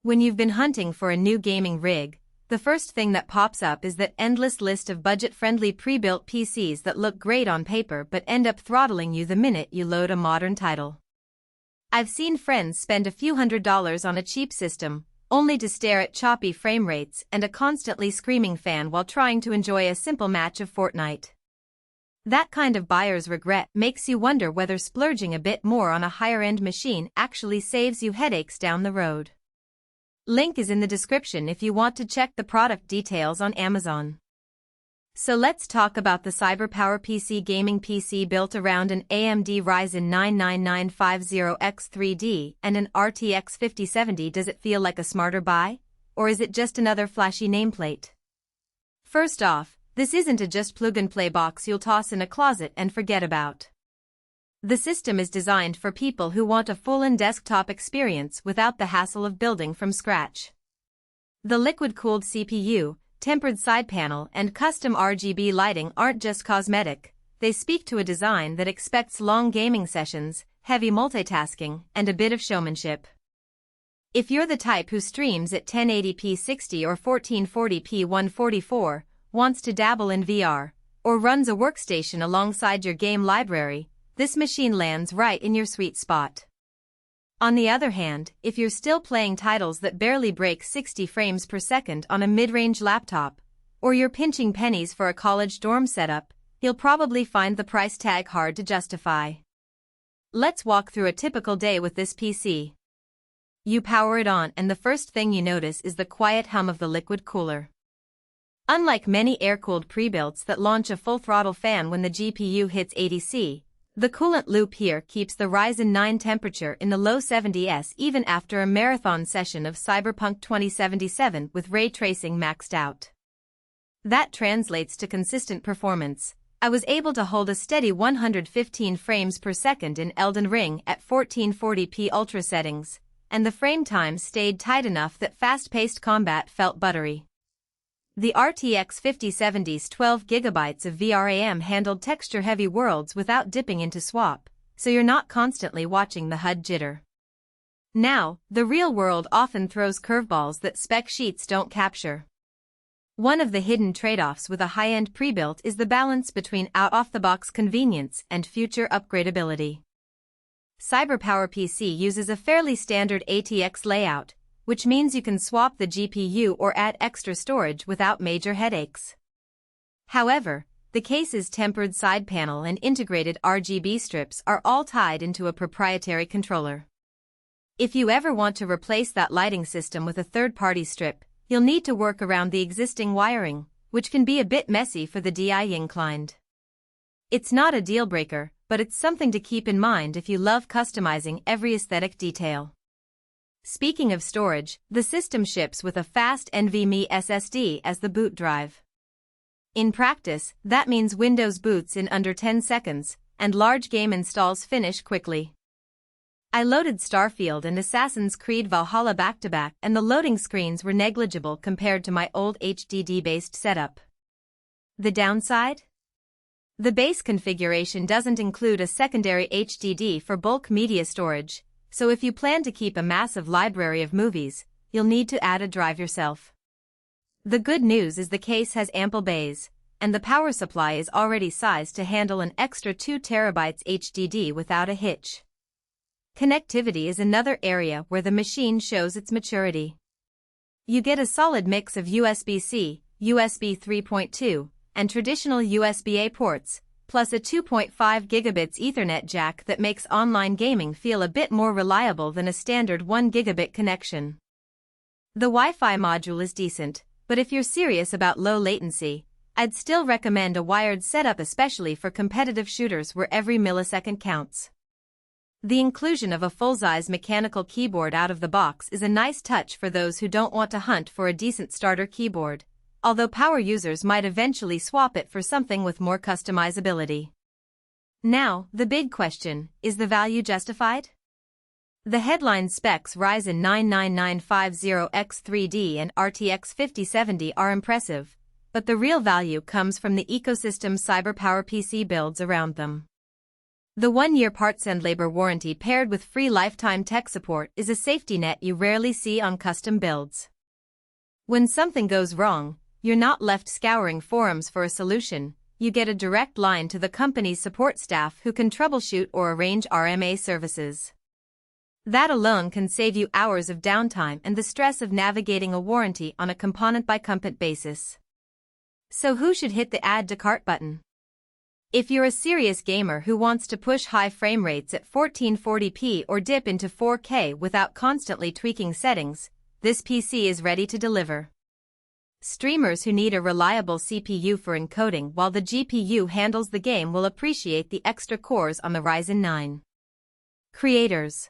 When you've been hunting for a new gaming rig, the first thing that pops up is that endless list of budget-friendly pre-built PCs that look great on paper but end up throttling you the minute you load a modern title. I've seen friends spend a few $100s on a cheap system, only to stare at choppy frame rates and a constantly screaming fan while trying to enjoy a simple match of Fortnite. That kind of buyer's regret makes you wonder whether splurging a bit more on a higher-end machine actually saves you headaches down the road. Link is in the description if you want to check the product details on Amazon. So let's talk about the CyberPowerPC gaming PC built around an AMD Ryzen 9 9950X3D and an RTX 5070. Does it feel like a smarter buy? Or is it just another flashy nameplate? First off, this isn't a just plug-and-play box you'll toss in a closet and forget about. The system is designed for people who want a full-on desktop experience without the hassle of building from scratch. The liquid-cooled CPU, tempered side panel and custom RGB lighting aren't just cosmetic, they speak to a design that expects long gaming sessions, heavy multitasking, and a bit of showmanship. If you're the type who streams at 1080p 60 or 1440p 144, wants to dabble in VR, or runs a workstation alongside your game library, this machine lands right in your sweet spot. On the other hand, if you're still playing titles that barely break 60 frames per second on a mid-range laptop, or you're pinching pennies for a college dorm setup, you'll probably find the price tag hard to justify. Let's walk through a typical day with this PC. You power it on and the first thing you notice is the quiet hum of the liquid cooler. Unlike many air-cooled pre-builts that launch a full-throttle fan when the GPU hits 80°C, the coolant loop here keeps the Ryzen 9 temperature in the low 70s even after a marathon session of Cyberpunk 2077 with ray tracing maxed out. That translates to consistent performance. I was able to hold a steady 115 frames per second in Elden Ring at 1440p ultra settings, and the frame time stayed tight enough that fast-paced combat felt buttery. The RTX 5070's 12GB of VRAM handled texture-heavy worlds without dipping into swap, so you're not constantly watching the HUD jitter. Now, the real world often throws curveballs that spec sheets don't capture. One of the hidden trade-offs with a high-end pre-built is the balance between out-of-the-box convenience and future upgradability. CyberPowerPC uses a fairly standard ATX layout, which means you can swap the GPU or add extra storage without major headaches. However, the case's tempered side panel and integrated RGB strips are all tied into a proprietary controller. If you ever want to replace that lighting system with a third-party strip, you'll need to work around the existing wiring, which can be a bit messy for the DI inclined. It's not a deal-breaker, but it's something to keep in mind if you love customizing every aesthetic detail. Speaking of storage, the system ships with a fast NVMe SSD as the boot drive. In practice, that means Windows boots in under 10 seconds, and large game installs finish quickly. I loaded Starfield and Assassin's Creed Valhalla back-to-back and the loading screens were negligible compared to my old HDD-based setup. The downside? The base configuration doesn't include a secondary HDD for bulk media storage, so if you plan to keep a massive library of movies, you'll need to add a drive yourself. The good news is the case has ample bays, and the power supply is already sized to handle an extra 2 TB HDD without a hitch. Connectivity is another area where the machine shows its maturity. You get a solid mix of USB-C, USB 3.2, and traditional USB-A ports, plus a 2.5 gigabits Ethernet jack that makes online gaming feel a bit more reliable than a standard 1 gigabit connection. The Wi-Fi module is decent, but if you're serious about low latency, I'd still recommend a wired setup, especially for competitive shooters where every millisecond counts. The inclusion of a full-size mechanical keyboard out of the box is a nice touch for those who don't want to hunt for a decent starter keyboard, although power users might eventually swap it for something with more customizability. Now, the big question, is the value justified? The headline specs Ryzen 9 9950X3D and RTX 5070 are impressive, but the real value comes from the ecosystem CyberPowerPC builds around them. The 1-year parts and labor warranty paired with free lifetime tech support is a safety net you rarely see on custom builds. When something goes wrong, you're not left scouring forums for a solution. You get a direct line to the company's support staff who can troubleshoot or arrange RMA services. That alone can save you hours of downtime and the stress of navigating a warranty on a component-by-component basis. So who should hit the add to cart button? If you're a serious gamer who wants to push high frame rates at 1440p or dip into 4K without constantly tweaking settings, this PC is ready to deliver. Streamers who need a reliable CPU for encoding while the GPU handles the game will appreciate the extra cores on the Ryzen 9. Creators